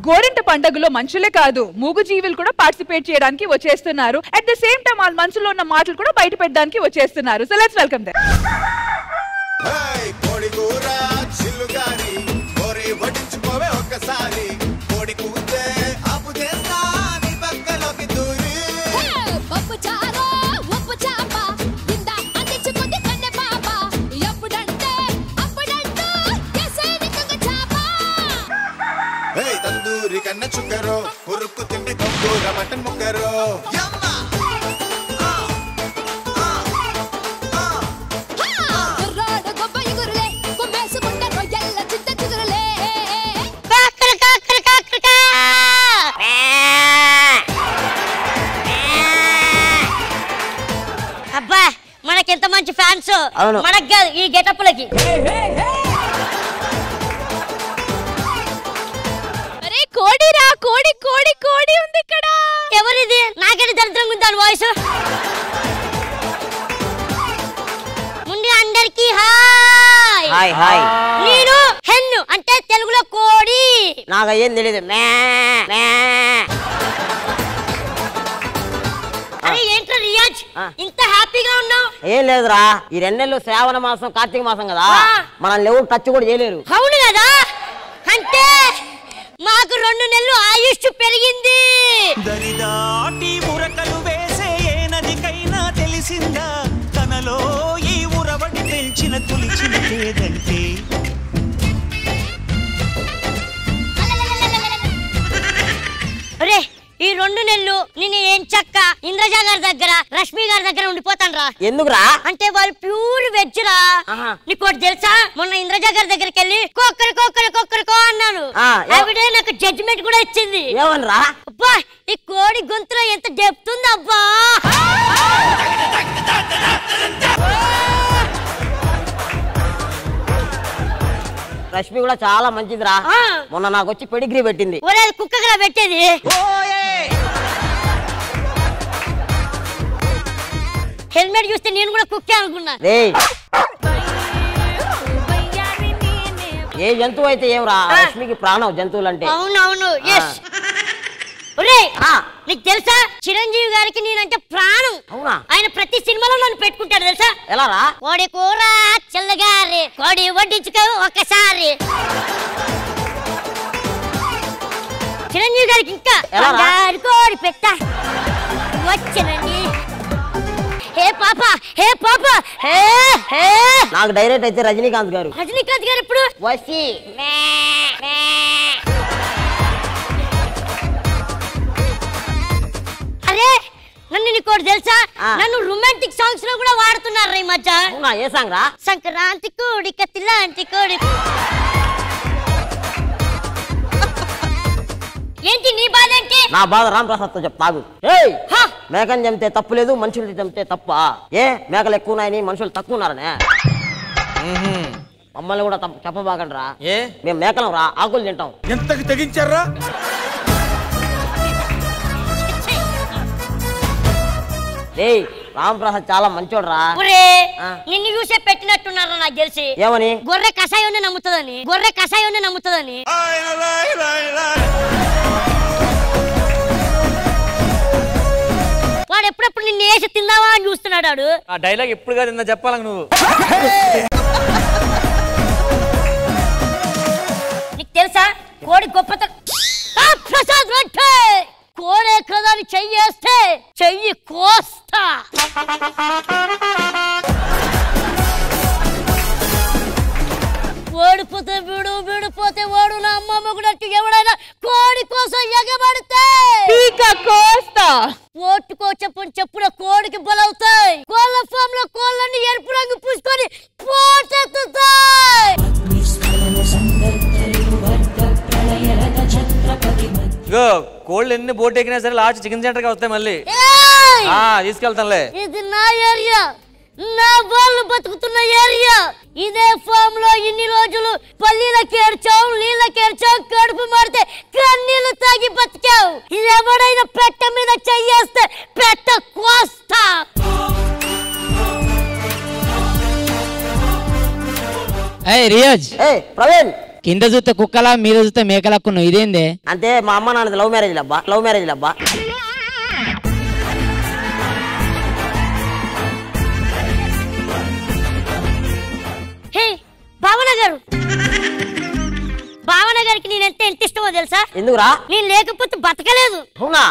గోరింట పండుగలో మనుషులే కాదు మూగు జీవులు కూడా పార్టిసిపేట్ చేయడానికి వచ్చేస్తున్నారు. అట్ ద సేమ్ టైం వాళ్ళ మనసులో ఉన్న మాటలు కూడా బయట పెట్టడానికి వచ్చేస్తున్నారు. So let's welcome them. కన్న చుక్కరో ఉరుక్కు తిండి గంగూర మటన్ ముక్కరో అబ్బా మనకెంత మంచి ఫ్యాన్స్ మనకు కాదు ఈ గెటప్లకి. కోడిరా కోడి కోడి కోడి ఉంది ఇక్కడ. ఎవరిది? నాకేంటి దరిద్రంగా ఉంది దాని వాయిస్. ముందు అందరికి హాయ్ హాయ్ హాయ్. నేను హెన్ను అంటే తెలుగులో కోడి. నాకు ఏం తెలియదు. అరే ఏంట్రా రియాజ్ ఇంత హ్యాపీగా ఉన్నావు? ఏం లేదురా, ఈ 2 నెలలు శ్రావణ మాసం కార్తీక మాసం కదా, మనల్ని ఎవరు టచ్ కూడా చేయలేరు. అవును కదా, అంటే మాకు 2 నెలలు ఆయుష్ పెరిగింది. దరిదాటి ఉరకలు వేసే ఏ నదికైనా తెలిసిందా తనలో ఈ ఉరవడి పెంచిన తులిచిన లేదంటే. అరే ఈ 2 నెలలు నేను ఏం చక్క ఇంద్రజ గారి దగ్గర రష్మి గారి దగ్గర ఉండిపోతాను రా. ఎందుకురా? అంటే వాళ్ళు ప్యూర్ వెజ్ రా. నీకు ఒకటి తెలుసా, మొన్న ఇంద్రజ గారి దగ్గరికి వెళ్ళి కొక్కరికో అన్నాను. ఆవిడే నాకు జడ్జిమెంట్ కూడా ఇచ్చింది. ఏమనరా? అబ్బా ఈ కోడి గొంతులో ఎంత డెప్త్ ఉంది అబ్బా. రష్మి కూడా చాలా మంచిదిరా. మొన్న నాకు వచ్చి పెడిగ్రీ పెట్టింది. ఒరే కుక్కగా పెట్టేది. హెల్మెట్ చూస్తే నేను కూడా కుక్కే అనుకున్నా. ఏ జంతువు అయితే ఏమరా, రష్మికి ప్రాణం జంతువులు అంటే. అవునవును. నీకు తెలుసా చిరంజీవి గారికి నేనంటే ప్రాణం. అవునా? ఆయన ప్రతి సినిమాలో నన్ను పెట్టుకుంటాడు తెలుసా. ఎలా రా? కోడి కూర చల్లగారి కోడి వడ్డించుకో ఒక్కసారి. చిరంజీవి గారికి ఇంకా కోడి పెట్ట వచ్చనండి. హే పాప హే పాప హే హే. నాకు డైరెక్ట్ అయితే రజనీకాంత్ గారు. రజనీకాంత్ గారు ఇప్పుడు వసి అరే నన్ను నీకోటి తెలుసా, నన్ను రొమాంటిక్ సాంగ్స్ లో కూడా వాడుతున్నారు ఈ మధ్య. ఏ సాంగ్ రా? సంక్రాంతి కోడి కత్తిలాంటి కోడి. ఏంటి నీ బాధ ఏంటి? నా బాధ రాంప్రసాద్ తో చెప్తాగు. మేకని చంపితే తప్పు లేదు, మనుషులు చంపితే తప్ప. ఏ మేకలు ఎక్కువ ఉన్నాయని మనుషులు తక్కువ ఉన్నారనే? మమ్మల్ని కూడా చెప్పబాకండి రా. మేము మేకలం రా, ఆకులు తింటాం. ఎంతకి తెగించారా? రాంప్రసాద్ చాలా మంచోడు రా. నిన్ను చూసే పెట్టినట్టున్నారా నాకు తెలిసి. ఏమని? గొర్రె కషాయాన్ని నమ్ముతుందని. వాడు ఎప్పుడెప్పుడు నిన్ను వేసి తిందావా అని చూస్తున్నాడు. ఆ డైలాగ్ ఎప్పుడు కాదు చెప్పాలి నువ్వు. నీకు తెలుసా కోడి గొప్పతనం? ప్రసాద్ రెడ్డి కోడే కదా అని చెయ్యేస్తే చెయ్యి కోస్తా. ఓడిపోతే వీడు, వీడిపోతే వాడు. నా అమ్మమ్మ కూడా ఎవడైనా కోడి కోసం ఎగబడితే ఓటుకో చెప్పున కోడికి బలవుతాయి. కోళ్ళ ఫామ్ లో కోళ్ళని ఎరుపు రంగు పూసుకొని పోటెత్తుతాయి. కోళ్ళు ఎన్ని బోట్ ఎక్కినా సరే లాస్ట్ చికెన్ సెంటర్ గా వస్తాయి మళ్ళీ. తీసుకెళ్తానులే. ఇది నా ఏరియా, నా వాళ్ళు బతుకుతున్న ఏరియా. ఇదే ఫామ్ లో ఇన్ని రోజులు పల్లీలకి ఏడ్చావు, నీళ్ళకి ఏడ్చావు, కడుపు మారితే కన్నీళ్లు తాగి బతికావు. ఇది ఎవడైనా పెట్ట మీద చెయ్యేస్తే పెట్ట కోస్తా. రియాజ్ ప్రవీణ్ కింద చూస్తే కుక్కలా మీద చూస్తే మేకలక్కున్నావు ఇదేందే? అంటే మా అమ్మ నాన్నది లవ్ మ్యారేజ్ లబ్బా, లవ్ మ్యారేజ్ లబ్బా. హే భావన గారు, భావన గారికి నేనంటే ఎంత ఇష్టమో తెలుసా? ఎందుకురా? నేను లేకపోతే బతకలేదు. అవునా?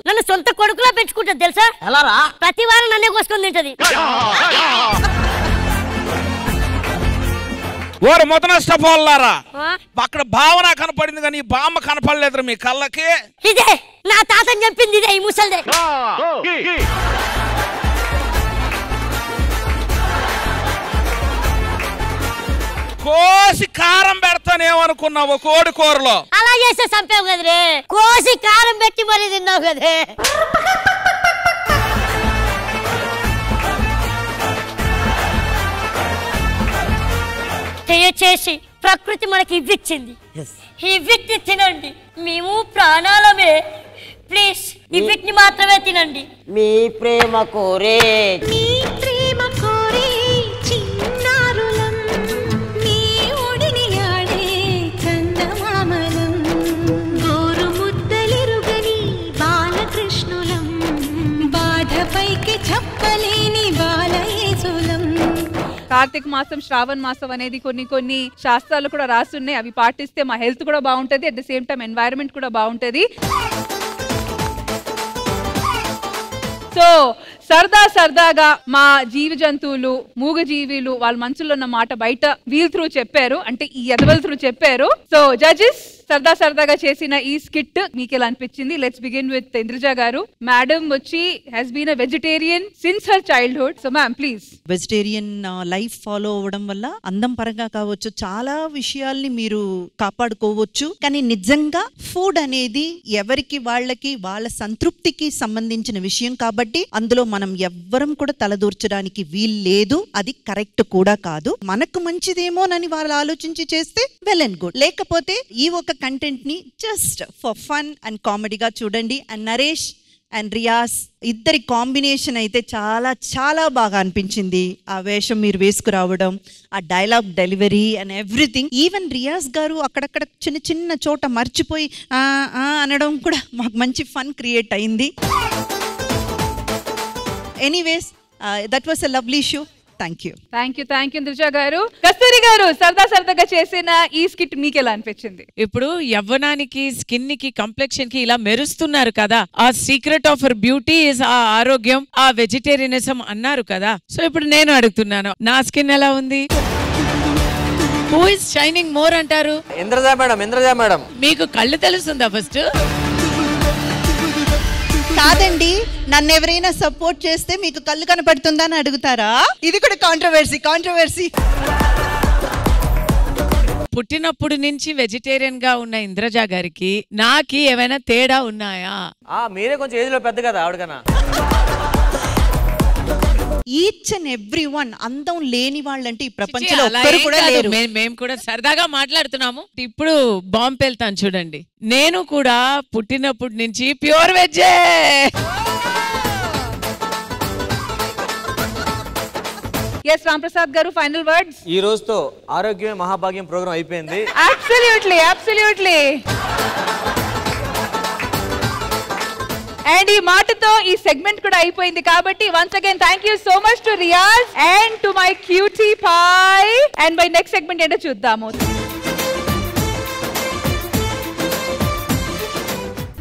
నన్ను సొంత కొడుకులా పెంచుకుంటది తెలుసా? ఎలారా? ప్రతి వారం నన్నే కోసుకొని తింటది. ఓరు మొదన స్టఫోల్లారా, అక్కడ భావన కనపడింది కానీ బామ్మ కనపడలేదు మీ కళ్ళకి. ఇదే నా తాతని చెప్పింది, ఇదే ఈ ముసల్దే. కోసి కారం పెడతానేమనుకున్నావు కోడి కూరలో? అలా చేస్తే చంపావు కదరే, కోసి కారం పెట్టి మరీ తిన్నావు కదే. దయచేసి ప్రకృతి మనకి ఇవ్విచ్చింది, ఈ వీటిని తినండి. మేము ప్రాణాలమే, ప్లీజ్ ఈ వీటిని మాత్రమే తినండి. మీ ప్రేమ కోరే కార్తీక మాసం, శ్రావణ మాసం అనేది కొన్ని శాస్త్రాలు కూడా రాస్తున్నాయి. అవి పాటిస్తే మా హెల్త్ కూడా బాగుంటది, at the same time environment కూడా బాగుంటది. సో సరదాగా మా జీవ జంతువులు, మూగ జీవులు వాళ్ళ మనసులో ఉన్న మాట బయట వీల్ త్రూ చెప్పారు, అంటే ఈ ఎదవల త్రూ చెప్పారు. సో జడ్జెస్, సరదాగా చేసిన ఈ స్కిట్ మీకు ఎలా అనిపించింది? లెట్స్ బిగిన్ విత్ ఇంద్రజ గారు. మేడం వచ్చి has been a vegetarian since her childhood. So ma'am please. Vegetarian life follow అవ్వడం వల్ల అందం పరంగా కావచ్చు, చాలా విషయాల్ని మీరు కాపాడుకోవచ్చు. కానీ నిజంగా ఫుడ్ అనేది ఎవరికి వాళ్ళకి వాళ్ళ సంతృప్తికి సంబంధించిన విషయం కాబట్టి అందులో మనం ఎవ్వరం కూడా తలదూర్చడానికి వీలు లేదు. అది కరెక్ట్ కూడా కాదు. మనకు మంచిదేమోనని వాళ్ళు ఆలోచించి చేస్తే వెల్ అండ్ గుడ్, లేకపోతే ఈ ఒక కంటెంట్ ని జస్ట్ ఫర్ ఫన్ అండ్ కామెడీగా చూడండి. అండ్ నరేష్ అండ్ రియాజ్ ఇద్దరి కాంబినేషన్ అయితే చాలా బాగా అనిపించింది. ఆ వేషం మీరు వేసుకురావడం, ఆ dialogue delivery and everything. Even Riyaz గారు అక్కడక్కడ చిన్న చోట మర్చిపోయి అనడం కూడా మాకు మంచి ఫన్ క్రియేట్ అయింది. Anyways that was a lovely show. Thank you Indraja గారు. కస్తూరి గారు, సరదాగా చేసిన ఈ స్కిట్ మీకు ఎలా అనిపించింది? ఇప్పుడు యవ్వనానికి, స్కిన్ కి, కంప్లెక్షన్ కి ఇలా మెరుస్తున్నారు కదా, ఆ secret of her beauty is ఆ ఆరోగ్యం, ఆ వెజిటేరియనిజం అన్నారు కదా. సో ఇప్పుడు నేను అడుగుతున్నాను, నా స్కిన్ ఎలా ఉంది? హూ ఇస్ షైనింగ్ మోర్ అంటారు? ఇంద్రజ మేడం. మీకు కళ్ళు తెలుస్తుందా ఫస్ట్? కాదండి, నన్ను ఎవరైనా సపోర్ట్ చేస్తే మీకు కళ్ళు కనపడుతుందా అని అడుగుతారా? ఇది కూడా కాంట్రవర్సీ. పుట్టినప్పుడు నుంచి వెజిటేరియన్ గా ఉన్న ఇంద్రజ గారికి నాకి ఏమైనా తేడా ఉన్నాయా? మీరే కొంచెం ఏజ్ లో పెద్ద కదా ఆవిడకన్నా. ఈచ్ అండ్ ఎవ్రీ వన్ అందం లేని వాళ్ళంటే ఈ ప్రపంచంలో ఒక్కరు కూడా లేరు. మేము కూడా సరదాగా మాట్లాడుతున్నాము. ఇప్పుడు బాంబు వెళ్తాను చూడండి. నేను కూడా పుట్టినప్పటి నుంచి ప్యూర్ వెజ్జే. ఎస్ రాంప్రసాద్ గారు, ఫైనల్ వర్డ్స్. ఈ రోజుతో ఆరోగ్యమే మహాభాగ్యం ప్రోగ్రామ్ అయిపోయింది. అబ్సల్యూట్లీ. అండ్ ఈ మాటతో ఈ సెగ్మెంట్ కూడా అయిపోయింది కాబట్టి once again thank you so much to Riyaz and to my cutie pie. And bye next segment ఏంటో చూద్దాము.